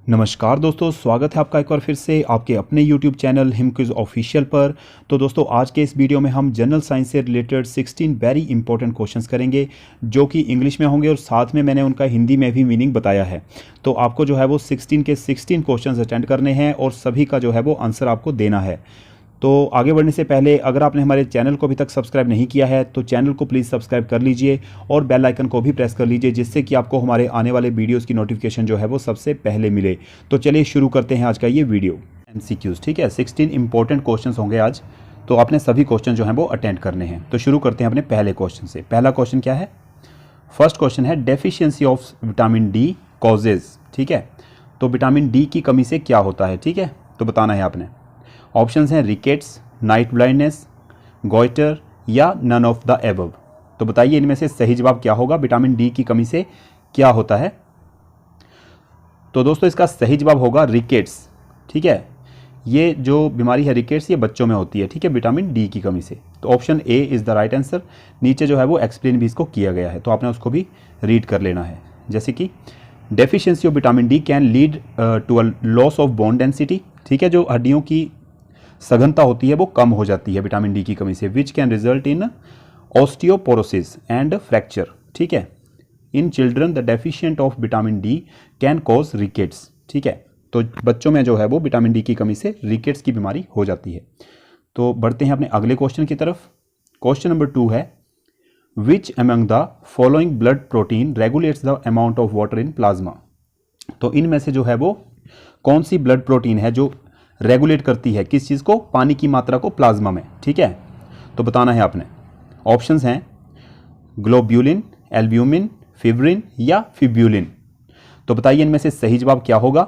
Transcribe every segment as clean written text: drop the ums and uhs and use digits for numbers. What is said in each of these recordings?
नमस्कार दोस्तों, स्वागत है आपका एक बार फिर से आपके अपने YouTube channel him quiz official पर। तो दोस्तों आज के इस वीडियो में हम जनरल साइंस से रिलेटेड 16 वेरी इंपॉर्टेंट क्वेश्चंस करेंगे जो कि इंग्लिश में होंगे और साथ में मैंने उनका हिंदी में भी मीनिंग बताया है। तो आपको जो है वो 16 के 16 क्वेश्चंस अटेंड करने हैं और सभी का जो है वो आंसर आपको देना है। तो आगे बढ़ने से पहले अगर आपने हमारे चैनल को अभी तक सब्सक्राइब नहीं किया है तो चैनल को प्लीज़ सब्सक्राइब कर लीजिए और बेल आइकन को भी प्रेस कर लीजिए जिससे कि आपको हमारे आने वाले वीडियोस की नोटिफिकेशन जो है वो सबसे पहले मिले। तो चलिए शुरू करते हैं आज का ये वीडियो। MCQs, ठीक है, 16 इंपॉर्टेंट क्वेश्चन होंगे आज। तो आपने सभी क्वेश्चन जो हैं वो अटेंड करने हैं। तो शुरू करते हैं अपने पहले क्वेश्चन से। पहला क्वेश्चन क्या है? फर्स्ट क्वेश्चन है deficiency of vitamin D causes. ठीक है, तो विटामिन डी की कमी से क्या होता है? ठीक है, तो बताना है आपने। ऑप्शंस हैं रिकेट्स, नाइट ब्लाइंडनेस, गॉइटर या नन ऑफ द एबव। तो बताइए इनमें से सही जवाब क्या होगा? विटामिन डी की कमी से क्या होता है? तो दोस्तों इसका सही जवाब होगा रिकेट्स। ठीक है, ये जो बीमारी है रिकेट्स ये बच्चों में होती है, ठीक है, विटामिन डी की कमी से। तो option A is the right answer. नीचे जो है वो एक्सप्लेन भी इसको किया गया है, तो आपने उसको भी रीड कर लेना है। जैसे कि deficiency of vitamin D can lead to a loss of bone density. ठीक है, जो हड्डियों की सघनता होती है वो कम हो जाती है विटामिन डी की कमी से, which can result in osteoporosis and fracture. ठीक है, in children the deficient of vitamin D can cause rickets. ठीक है, तो बच्चों में जो है वो विटामिन डी की कमी से रिकेट्स की बीमारी हो जाती है। तो बढ़ते हैं अपने अगले क्वेश्चन की तरफ। क्वेश्चन नंबर 2 है which among the following blood protein regulates the amount of water in plasma. तो इनमें से जो है वो कौन सी ब्लड प्रोटीन है जो रेगुलेट करती है किस चीज़ को? पानी की मात्रा को प्लाज्मा में। ठीक है, तो बताना है आपने। ऑप्शंस हैं ग्लोब्यूलिन, एल्ब्यूमिन, फिब्रिन या फिब्यूलिन। तो बताइए इनमें से सही जवाब क्या होगा?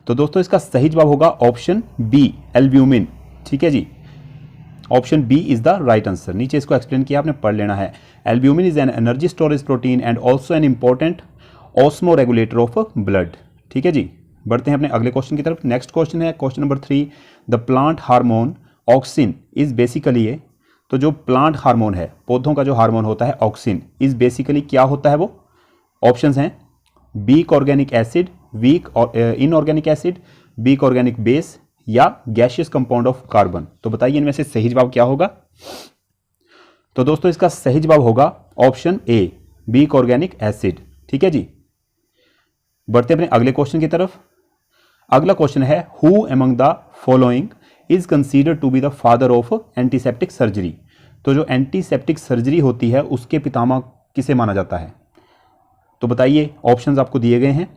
तो दोस्तों इसका सही जवाब होगा ऑप्शन बी, एल्ब्यूमिन। ठीक है जी, option B is the right answer. नीचे इसको एक्सप्लेन किया, आपने पढ़ लेना है। Albumin is an energy storage protein and also an important osmoregulator of blood. ठीक है जी, बढ़ते हैं अपने अगले क्वेश्चन की तरफ। नेक्स्ट क्वेश्चन है question number 3, the plant hormone auxin is basically A. तो जो प्लांट हार्मोन है, पौधों का जो हार्मोन होता है ऑक्सिन, इज बेसिकली क्या होता है वो? ऑप्शंस हैं weak organic acid, weak inorganic acid, weak organic base या गैसियस कंपाउंड ऑफ कार्बन। तो बताइए इनमें से सही जवाब क्या होगा? तो दोस्तों इसका सही जवाब होगा option A, weak organic acid. ठीक है जी, बढ़ते अपने अगले क्वेश्चन की तरफ। अगला क्वेश्चन है who among the following is considered to be the father of antiseptic surgery. तो जो एंटीसेप्टिक सर्जरी होती है उसके पितामह किसे माना जाता है? तो बताइए, ऑप्शंस आपको दिए गए हैं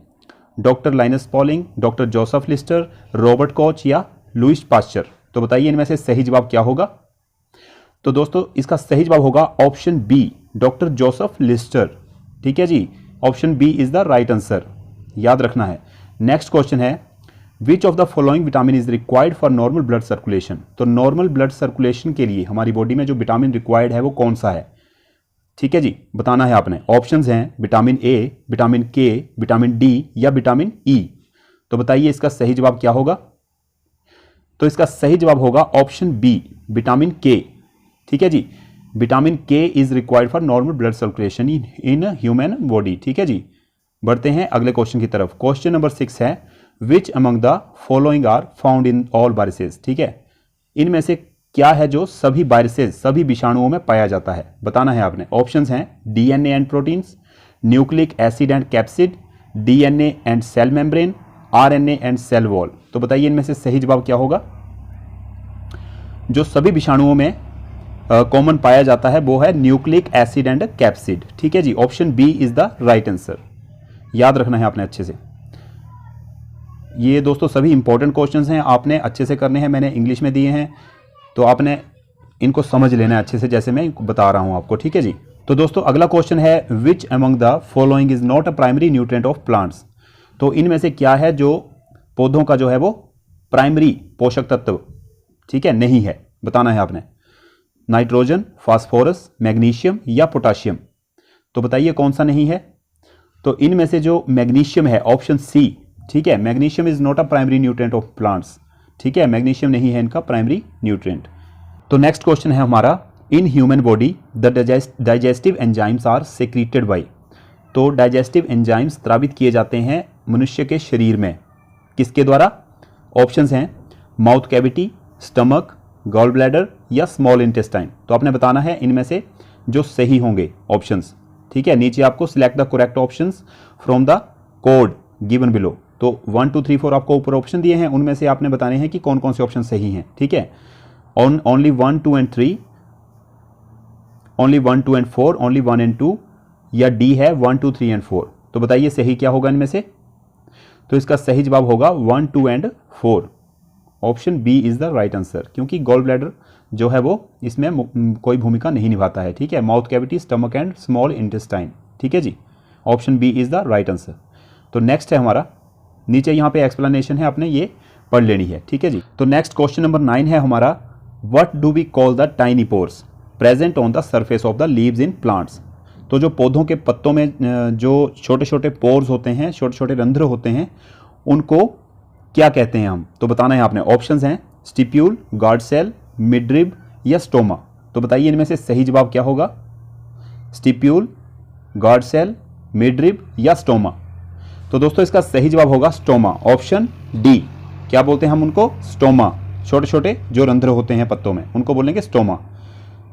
doctor Linus Pauling, doctor Joseph Lister, Robert Koch या लुइस पास्चर। तो बताइए इनमें से सही जवाब क्या होगा? तो दोस्तों इसका सही जवाब होगा option B, doctor Joseph Lister. ठीक है जी, option B is the right answer, याद रखना है। नेक्स्ट क्वेश्चन है which of the following vitamin is required for normal blood circulation. तो नॉर्मल ब्लड सर्कुलेशन के लिए हमारी बॉडी में जो विटामिन रिक्वायर्ड है वो कौन सा है? ठीक है जी, बताना है आपने। ऑप्शंस हैं विटामिन ए, विटामिन के, विटामिन डी या विटामिन ई। तो बताइए इसका सही जवाब क्या होगा? तो इसका सही जवाब होगा ऑप्शन बी, विटामिन के। ठीक है जी, विटामिन के is required for normal blood circulation in human body. ठीक है जी, बढ़ते हैं अगले क्वेश्चन की तरफ। क्वेश्चन नंबर 6 है which among the following are found in all viruses. ठीक है, इनमें से क्या है जो सभी वायरसेस, सभी विषाणुओं में पाया जाता है? बताना है आपने। ऑप्शंस हैं DNA and proteins, nucleic acid and capsid, DNA and cell membrane, RNA and cell wall. तो बताइए इनमें से सही जवाब क्या होगा? जो सभी विषाणुओं में कॉमन पाया जाता है वो है न्यूक्लिक एसिड एंड कैप्सिड। ठीक है जी, option B is the right answer, याद रखना है आपने अच्छे से। ये दोस्तों सभी इंपॉर्टेंट क्वेश्चंस हैं, आपने अच्छे से करने हैं। मैंने इंग्लिश में दिए हैं तो आपने इनको समझ लेना है अच्छे से, जैसे मैं बता रहा हूं आपको। ठीक है जी, तो दोस्तों अगला क्वेश्चन है which among the following is not a primary nutrient of plants. तो इनमें से क्या है जो पौधों का जो है वो प्राइमरी पोषक तत्व, ठीक है, नहीं है? बताना है आपने। नाइट्रोजन, फास्फोरस, मैग्नीशियम या पोटाशियम। तो बताइए कौन सा नहीं है? तो इनमें से जो मैग्नीशियम है, ऑप्शन सी। ठीक है, magnesium is not a primary nutrient of plants. ठीक है, मैग्नीशियम नहीं है इनका प्राइमरी न्यूट्रिएंट। तो नेक्स्ट क्वेश्चन है हमारा in human body the digestive enzymes are secreted by. तो डाइजेस्टिव एंजाइम्स स्रावित किए जाते हैं मनुष्य के शरीर में किसके द्वारा? ऑप्शंस हैं mouth cavity, stomach, gall bladder या स्मॉल इंटेस्टाइन। तो आपने बताना है इनमें से जो सही होंगे ऑप्शंस। ठीक है, नीचे आपको select the correct options from the code given below. तो 1 2 3 4 आपको ऊपर ऑप्शन दिए हैं, उनमें से आपने बताने हैं कि कौन कौन से ऑप्शन सही हैं। ठीक है, only 1 2 and 3, only 1 2 and 4, only 1 and 2, या डी है 1 2 3 एंड 4। तो बताइए सही क्या होगा इनमें से? तो इसका सही जवाब होगा 1 2 and 4। Option B is the right answer, क्योंकि गॉल ब्लैडर जो है वो इसमें कोई भूमिका नहीं निभाता है। ठीक है, mouth cavity, stomach and small intestine. ठीक है जी, option B is the right answer. तो नेक्स्ट है हमारा, नीचे यहाँ पे एक्सप्लेनेशन है, आपने ये पढ़ लेनी है। ठीक है जी। तो नेक्स्ट क्वेश्चन नंबर 9 है हमारा, what do we call the tiny pores present on the surface of the leaves in plants. तो जो पौधों के पत्तों में जो छोटे छोटे पोर्स होते हैं, छोटे छोटे रंध्र होते हैं, उनको क्या कहते हैं हम? तो बताना है आपने। ऑप्शंस हैं स्टिप्यूल, गार्ड सेल, मिडरिब या स्टोमा। तो बताइए इनमें से सही जवाब क्या होगा? स्टिप्यूल, गार्ड सेल, मिडरिब या स्टोमा। तो दोस्तों इसका सही जवाब होगा स्टोमा, ऑप्शन डी। क्या बोलते हैं हम उनको? स्टोमा। छोटे छोटे जो रंध्र होते हैं पत्तों में, उनको बोलेंगे स्टोमा।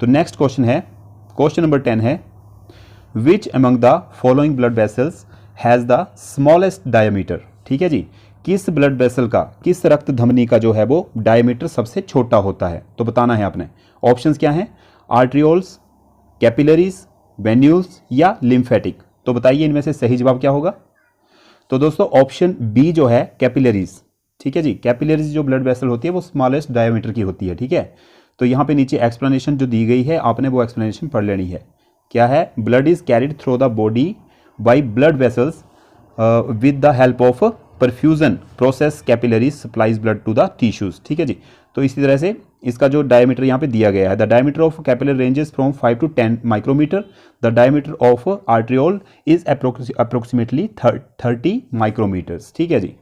तो नेक्स्ट क्वेश्चन है, क्वेश्चन नंबर 10 है, which among the following blood vessels has the smallest diameter. ठीक है जी, किस ब्लड वेसल का, किस रक्त धमनी का जो है वो डायमीटर सबसे छोटा होता है? तो बताना है आपने। ऑप्शंस क्या हैं? आर्ट्रियोल्स, कैपिलरीज, वेन्यूल्स या लिम्फेटिक। तो बताइए इनमें से सही जवाब क्या होगा? तो दोस्तों ऑप्शन बी जो है कैपिलरीज। ठीक है जी, कैपिलरीज जो ब्लड वेसल होती है वो स्मॉलेस्ट डायमीटर की होती है। ठीक है, तो यहाँ पे नीचे एक्सप्लेनेशन जो दी गई है, आपने वो एक्सप्लेनेशन पढ़ लेनी है। क्या है? Blood is carried through the body by blood vessels with the help of perfusion process capillaries supplies blood to the tissues. ठीक है जी, तो इसी तरह से इसका जो डायमीटर यहाँ पे दिया गया है, the diameter of capillary ranges from 5 to 10 micrometer, the diameter of arteriole is approximately 30 micrometers. ठीक है जी,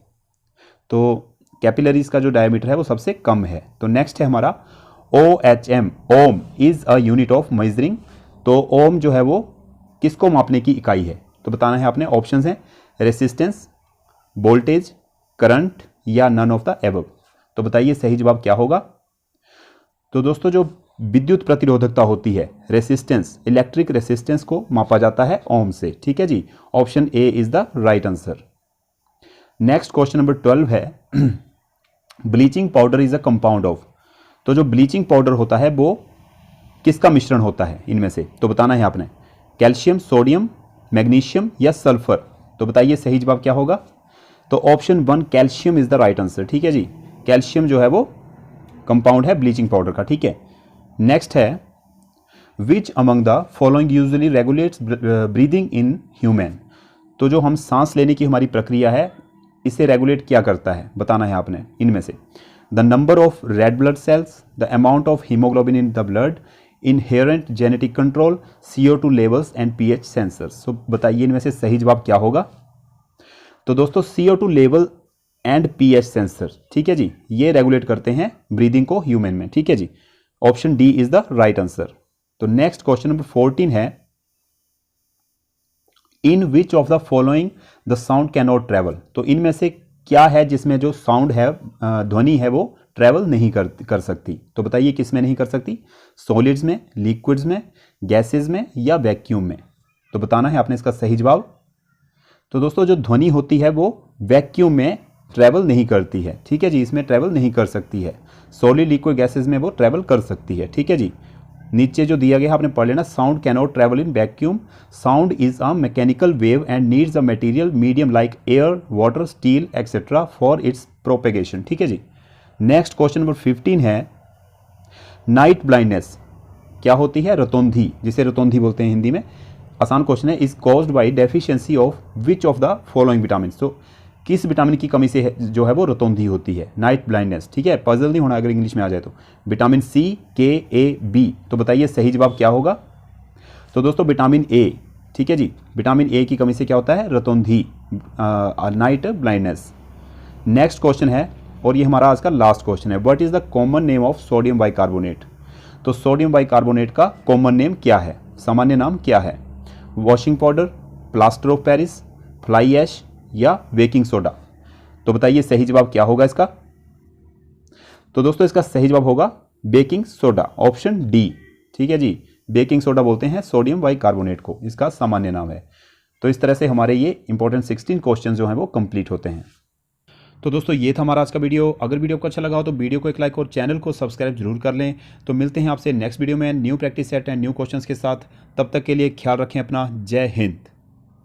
तो कैपिलरीज का जो डायमीटर है वो सबसे कम है। तो नेक्स्ट है हमारा OHM, ohm is a unit of measuring. तो ओम जो है वो किसको मापने की इकाई है? तो बताना है आपने। ऑप्शंस हैं रेसिस्टेंस, वोल्टेज, करंट या नन ऑफ द एबव। तो बताइए सही जवाब क्या होगा? तो दोस्तों जो विद्युत प्रतिरोधकता होती है, रेसिस्टेंस, इलेक्ट्रिक रेसिस्टेंस को मापा जाता है ओम से। ठीक है जी, option A is the right answer. Next question number 12 है, bleaching powder is a compound of. तो जो ब्लीचिंग पाउडर होता है वो किसका मिश्रण होता है इनमें से? तो बताना है आपने। कैल्शियम, सोडियम, मैग्नीशियम या सल्फर। तो बताइए सही जवाब क्या होगा? तो option 1 calcium is the right answer. ठीक है जी, कैल्शियम जो है वो कंपाउंड है ब्लीचिंग पाउडर का। ठीक है, नेक्स्ट है, which among the following usually regulates breathing in human. तो जो हम सांस लेने की हमारी प्रक्रिया है, इसे रेगुलेट क्या करता है? बताना है आपने इनमें से। The number of red blood cells, the amount of haemoglobin in the blood, inherent genetic control, CO2 levels and pH sensors. तो बताइए इनमें से सही जवाब क्या होगा? तो दोस्तों CO2 level and pH sensor, ठीक है जी, ये रेगुलेट करते हैं ब्रीदिंग को ह्यूमन में। ठीक है जी, option D is the right answer. तो नेक्स्ट क्वेश्चन नंबर 14 है, in which of the following the sound can not travel. तो इनमें से क्या है जिसमें जो साउंड है, ध्वनि है, वो ट्रेवल नहीं कर सकती? तो बताइए किस में नहीं कर सकती? सॉलिड्स में, लिक्विड्स में, गैसेज में या वैक्यूम में। तो बताना है आपने इसका सही जवाब। तो दोस्तों जो ध्वनि होती है वो वैक्यूम में ट्रेवल नहीं करती है। ठीक है जी, इसमें ट्रेवल नहीं कर सकती है। सॉलिड, लिक्विड, गैसेज में वो ट्रेवल कर सकती है। ठीक है जी, नीचे जो दिया गया आपने पढ़ लेना। Sound can not travel in vacuum, sound is a mechanical wave and needs a material medium like air, water, steel etcetera for its propagation. ठीक है जी, नेक्स्ट क्वेश्चन नंबर 15 है, नाइट ब्लाइंडनेस क्या होती है? रतौंधी, जिसे रतौंधी बोलते हैं हिंदी में। आसान क्वेश्चन है, is caused by deficiency of which of the following vitamin. तो किस विटामिन की कमी से जो है वो रतौंधी होती है, नाइट ब्लाइंडनेस। ठीक है, पजल नहीं होना अगर इंग्लिश में आ जाए तो। विटामिन सी, के, ए, बी। तो बताइए सही जवाब क्या होगा? तो दोस्तों विटामिन ए। ठीक है जी, विटामिन ए की कमी से क्या होता है? रतौंधी, नाइट ब्लाइंडनेस। नेक्स्ट क्वेश्चन है, और ये हमारा आज का लास्ट क्वेश्चन है, what is the common name of sodium bicarbonate. तो सोडियम बाइकार्बोनेट का कॉमन नेम क्या है, सामान्य नाम क्या है? Washing powder, plaster of Paris, fly ash या बेकिंग सोडा? तो बताइए सही जवाब क्या होगा इसका? तो दोस्तों इसका सही जवाब होगा बेकिंग सोडा, ऑप्शन डी। ठीक है जी, बेकिंग सोडा बोलते हैं सोडियम बाइकार्बोनेट को, इसका सामान्य नाम है। तो इस तरह से हमारे ये इंपॉर्टेंट 16 क्वेश्चन जो हैं वो कंप्लीट होते हैं। तो दोस्तों ये था हमारा आज का वीडियो। अगर वीडियो को अच्छा लगा हो तो वीडियो को एक लाइक और चैनल को सब्सक्राइब जरूर कर लें। तो मिलते हैं आपसे नेक्स्ट वीडियो में new practice set and new questions के साथ। तब तक के लिए ख्याल रखें अपना। जय हिंद।